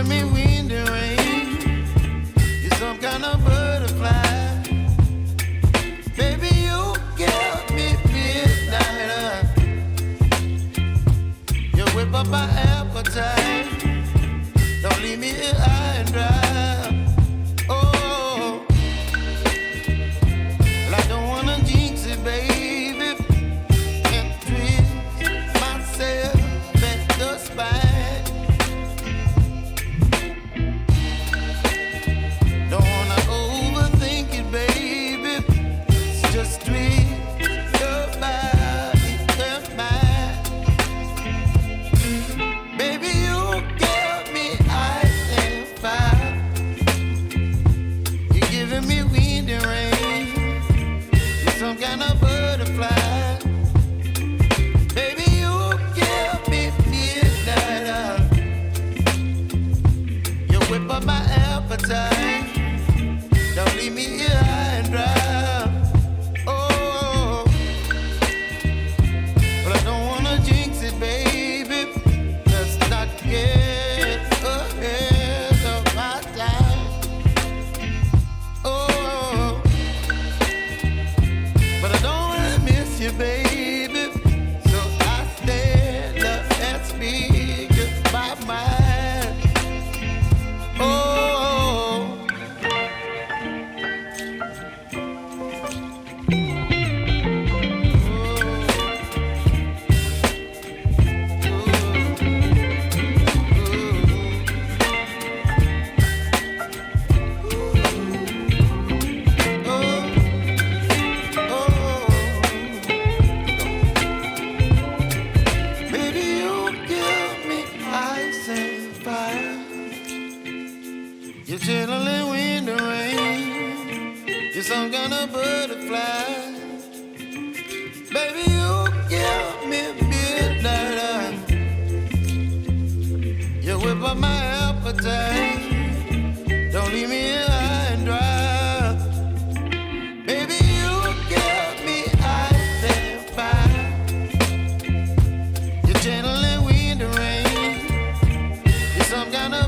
me wind and rain. You're some kind of butterfly. Baby, you give me midnight. You whip up my appetite. Don't leave me here high and dry. Oh, well, I don't wanna jinx it, baby, and twist myself at the spine. Don't wanna overthink it, baby. It's just twist your body and mine. Baby, you give me ice and fire. You're giving me wind and rain. You're some kind of butterfly. Baby, you give me midnight. You whip up my appetite. Don't leave me here high and dry. Oh, but I don't wanna jinx it, baby. Let's not get ahead of my time. Oh, but I don't wanna miss you, baby. So I stand up and speak my mind. Oh. Baby, you give me ice and fire. You're chilling wind and rain. You're some kind of butterfly. Baby, you give me midnight. You whip up my appetite. Don't leave me here high and dry. Baby, you give me ice and fire. You're channeling wind and rain. You're some kind of